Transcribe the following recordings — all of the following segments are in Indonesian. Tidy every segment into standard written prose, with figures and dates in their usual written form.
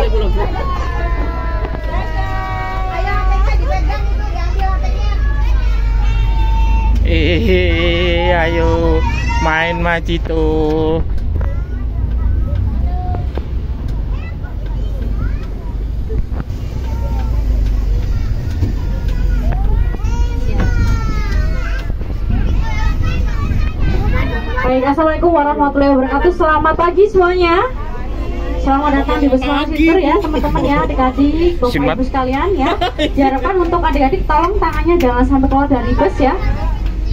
Ayo main Macito. Baik, assalamualaikum warahmatullahi wabarakatuh. Selamat pagi semuanya. Selamat datang di bus Macito ya teman-teman ya, adik-adik, bapak ibu sekalian ya. Diharapkan untuk adik-adik tolong tangannya jangan sampai keluar dari bus ya.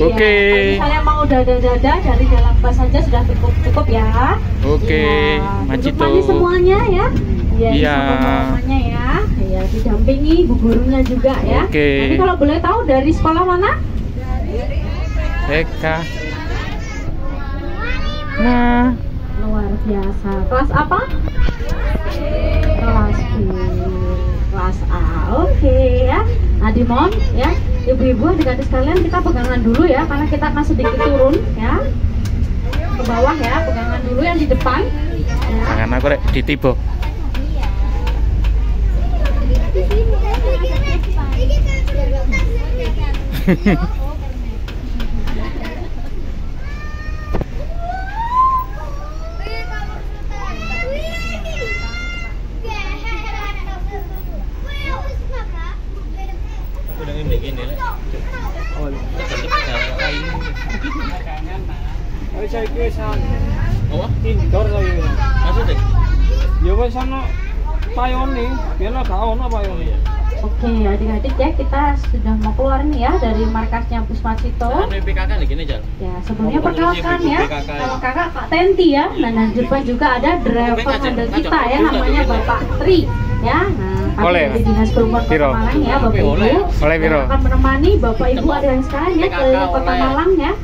Oke. Kalau misalnya mau dada-dada dari dalam bus saja sudah cukup ya. Oke, Macito. Macito. Semuanya ya. Iya. Semuanya ya. Ya, didampingi bu gurunya juga ya. Oke. Jadi kalau boleh tahu dari sekolah mana? Eka. Nah, Luar biasa. Kelas apa? Kelas B. Kelas A. Oke ya. Nah, dimohon ya, ibu-ibu adik-adik sekalian kita pegangan dulu ya, karena kita akan sedikit turun ya ke bawah ya. Pegangan dulu yang di depan ya. tangan aku rek ditibo. Indoor saya. Maksudnya? Ya wes ana payone, biar gak ono payone. Oke adik-adik ya, kita sudah mau keluar nih ya dari markasnya Bus Macito. PKK gini Jal. Ya sebelumnya perkenalkan ya, sama kakak Kak Tenti ya. Nah dan depan juga ada driver handle kita ya, namanya Bapak Tri ya. Nah kami dari Dinas Perhubungan Kota Malang ya Bapak Ibu. Akan menemani Bapak Ibu adik-adik sekalian ya ke Kota Malang ya.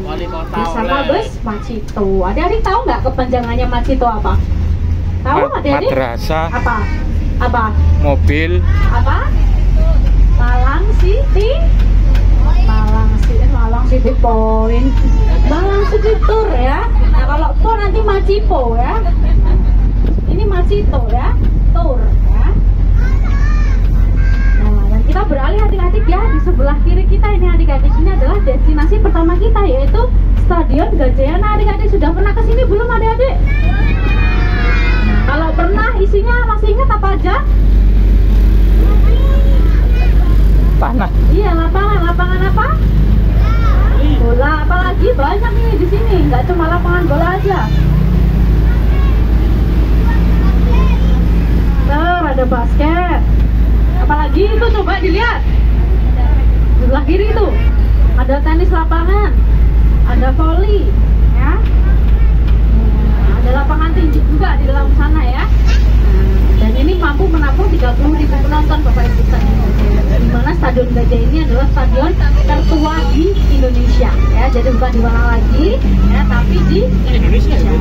Wali kota Bersama Bus Macito. Adik-adik tahu nggak kepanjangannya Macito apa? Tahu adik-adik? Madrasah. Apa? Mobil. Apa? Malang City. Malang City Point. Malang City Tour ya. Nah kalau tour nanti Macipo ya. Ini Macito ya, tour ya. Nah dan kita beralih adik-adik ya, di sebelah kiri kita ini adik-adik, ini adalah destinasi pertama kita yaitu Stadion Gajayana. Adik-adik sudah pernah kesini belum adik-adik? Kalau pernah, isinya masih ingat apa aja? Tanah. Iya, lapangan apa? Bola, apalagi banyak nih di sini, nggak cuma lapangan bola aja. Ada basket. Apalagi itu coba dilihat. Sebelah kiri itu ada tenis lapangan, ada voli, ya. Ada lapangan tinju juga di dalam sana ya. Dan ini mampu menampung 30.000 penonton Bapak Ibu sekalian. Di mana Stadion Gajah ini adalah stadion tertua di Indonesia ya. Jadi bukan di mana lagi ya, tapi di Indonesia ya.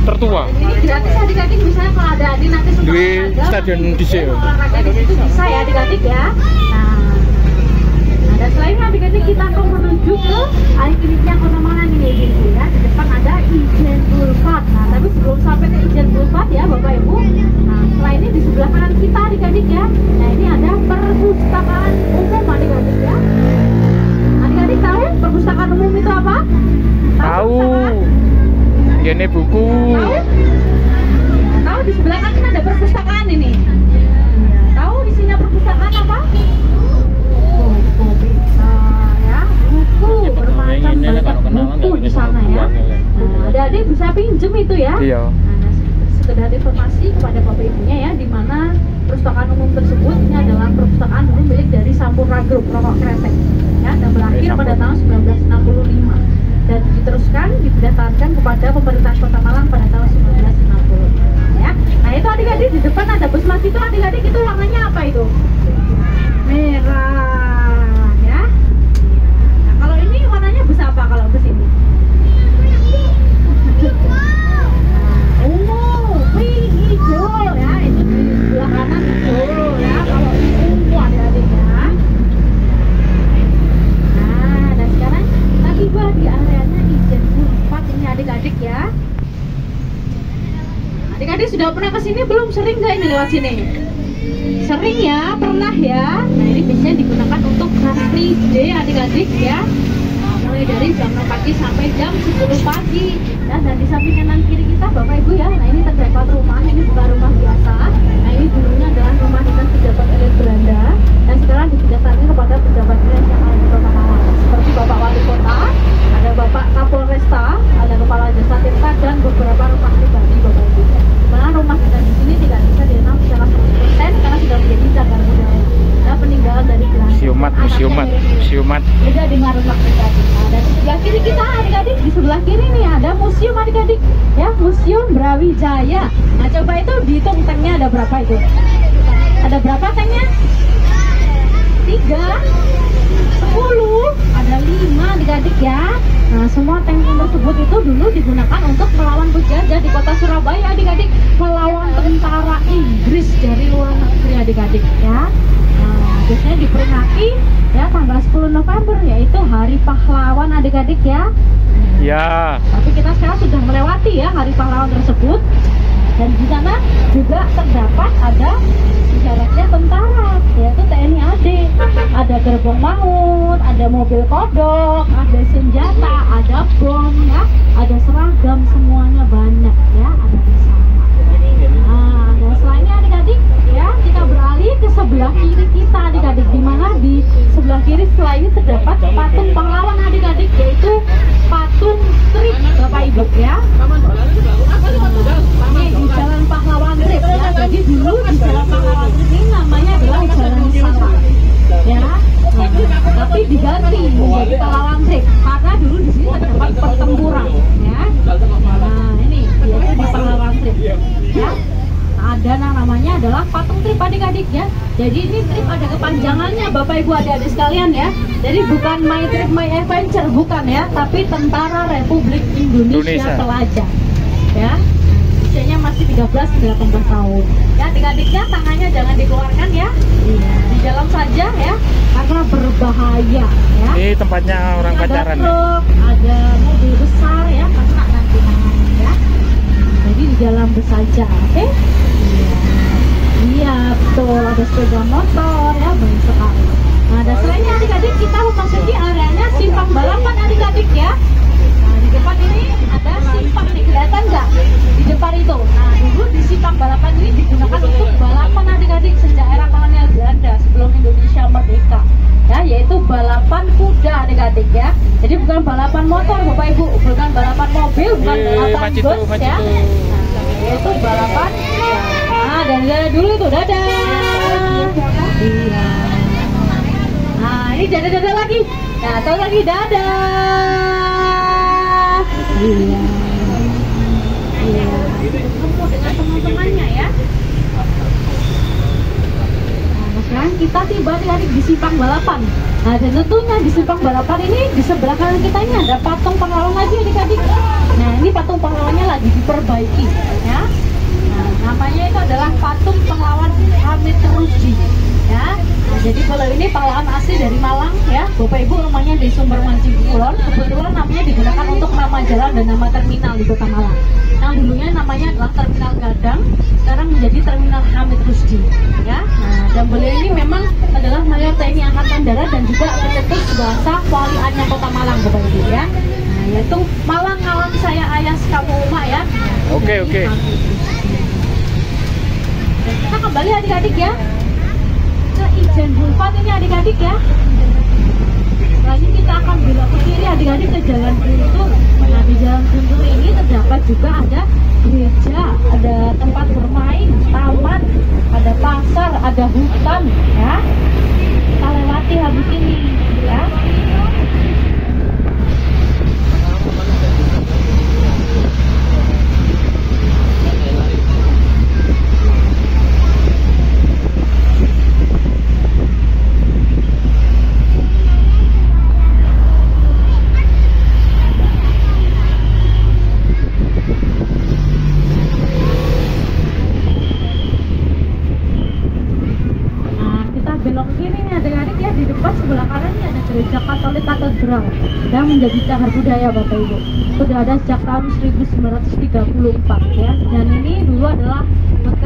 Tertua. Ini gratis adik-adik, misalnya kalau ada adik nanti suka Di stadion di sini. olahraga di situ bisa ya adik-adik ya. Nah, dan selain adik-adik kita akan menuju ke ikoniknya Kota Malang ini ya. Di depan ada Ijen Boulevard. Nah, tapi sebelum sampai ke Ijen Boulevard ya Bapak Ibu. Nah, setelah ini di sebelah kanan kita adik-adik ya. Nah, ini ada perpustakaan umum adik-adik ya. Adik-adik tahu perpustakaan umum itu apa? Tahu. Ini buku. Tahu di sebelah kanan ada perpustakaan ini. Tahu isinya perpustakaan apa? Buku bisa ya, buku bermacam buku di sana ya. Nah, adik-adik bisa pinjem itu ya. Iya. Nah, sekedar informasi kepada Bapak Ibunya ya, di mana perpustakaan umum tersebut ini adalah perpustakaan umum milik dari Sampurna Group Rokok Kretek ya, dan berakhir pada tahun 1965 dan diteruskan didaftarkan kepada pemerintah Kota Malang pada tahun 1960 ya. Nah itu adik-adik di depan ada bus Macito, adik-adik itu warnanya apa itu? Merah ya. Nah kalau ini warnanya bus apa kalau bus ini? Ungu, pink, hijau ya, itu di sebelah kanan hijau ya, kalau ini ungu adik-adik ya. Nah dan sekarang kita tiba di areanya Ijen Boulevard ini adik-adik ya. Adik-adik sudah pernah ke sini belum? Sering nggak ini lewat sini? Sering ya, pernah ya. Nah ini biasanya digunakan untuk Car Free Day adik-adik ya. Mulai dari jam 6 pagi sampai jam 10 pagi. Dan di samping kanan kiri kita Bapak Ibu ya, nah ini terdapat rumah, ini bukan rumah biasa. Nah ini dulunya adalah rumah dinas pejabat elit Belanda, dan sekarang dipindahkan kepada pejabat elit yang ada di Kota Malang. Seperti Bapak Wali Kota, ada Bapak Kapolresta, ada Kepala Jasa Tirta, dan beberapa rumah pribadi Bapak Ibu. Dimana rumah kita di sini tidak bisa direnov secara 100% karena sudah menjadi cagar budaya. Nah peninggalan dari museumat. Beda dengan rumah pribadi. Nah, dan di sebelah kiri kita adik-adik, di sebelah kiri nih ada museum adik-adik ya, Museum Brawijaya. Nah coba itu dihitung tanknya ada berapa itu? Ada berapa tanknya? 3, 10, ada 5 adik-adik ya. Nah semua tank tersebut itu dulu digunakan untuk melawan penjajah di kota Surabaya adik-adik, melawan tentara Inggris dari luar negeri adik-adik ya. Nah biasanya diperingati ya tanggal 10 November yaitu Hari Pahlawan adik-adik ya. Ya. Tapi kita sekarang sudah melewati ya Hari Pahlawan tersebut. Dan di sana juga terdapat ada isyaratnya tentara, yaitu TNI AD. Ada gerbong maut, ada mobil kodok, ada senjata, ada bom ya, ada seragam, semuanya banyak ya, ada di sana. Nah, dan selainnya adik-adik ya, kita beralih ke sebelah kiri kita adik-adik, di mana di sebelah kiri setelah ini terdapat patung pahlawan adik-adik, yaitu patung strip Bapak Ibu ya. Ini di Jalan Pahlawan Trip ya. Jadi dulu di Jalan Pahlawan Trip ini namanya adalah Jalan Wisata ya. Nah, tapi diganti menjadi Pahlawan Trip karena dulu di sini terdapat pertempuran ya. Nah ini yaitu di Pahlawan Trip ya. Ada namanya adalah patung trip adik-adik ya. Jadi ini trip ada kepanjangannya Bapak Ibu adik-adik sekalian ya. Jadi bukan My Trip My Adventure, bukan ya, tapi Tentara Republik Indonesia Pelajar ya. Usianya masih 13-18 tahun ya. Adik-adiknya tangannya jangan dikeluarkan ya. Di dalam saja ya, karena berbahaya ya. Ini tempatnya orang pacaran. Ada truk, ada mobil besar ya, kena nanti tangannya ya. Jadi di dalam saja, oke? Iya betul, ada sepeda motor ya, banyak sekali. Nah dan selainnya adik-adik kita memasuki areanya simpang balapan adik-adik ya. Nah di depan ini ada simpang nih, kelihatan nggak di depan itu? Nah dulu di simpang balapan ini digunakan untuk balapan adik-adik sejak era kolonial Belanda sebelum Indonesia merdeka ya, yaitu balapan kuda adik-adik ya. Jadi bukan balapan motor Bapak Ibu, bukan balapan mobil, bukan balapan bus ya. Nah, yaitu balapan. Nah dadah dulu tuh, dadah. Iya. Nah ini dadah-dadah lagi. Nah tahu lagi dadah. Iya. Iya. Ketemu dengan teman-temannya ya. Nah sekarang kita tiba adik-adik di simpang balapan. Nah dan tentunya di simpang balapan ini di sebelah kanan kita ini ada patung pahlawan lagi adik-adik. Nah ini patung pahlawannya lagi diperbaiki ya. Nah, namanya itu adalah patung pahlawan Hamid Rusdi ya. Nah, jadi kalau ini pahlawan asli dari Malang ya, Bapak Ibu rumahnya di Sumber Mancing Kulon. Kebetulan namanya digunakan untuk nama jalan dan nama terminal di Kota Malang. Yang dulunya namanya adalah Terminal Gadang, sekarang menjadi Terminal Hamid Rusdi ya. Nah, dan beliau ini memang adalah Mayor TNI Angkatan Darat dan juga pencetus bahasa Wali Anyar Kota Malang Bapak Ibu ya. Nah, yaitu Malang Alam Saya Ayas Kamu Uma ya. Oke. Dan kita kembali adik-adik ya ke Ijen Boulevard ini adik-adik ya. Selanjutnya kita akan belok ke kiri adik-adik ke Jalan Guntur. Nah di Jalan Guntur ini terdapat juga ada gereja, ada tempat bermain, taman, ada pasar, ada hutan ya. Kita lewati habis ini ya. tradisional yang menjadi cagar budaya Bapak Ibu. Sudah ada sejak tahun 1934 ya. Dan ini dulu adalah bekas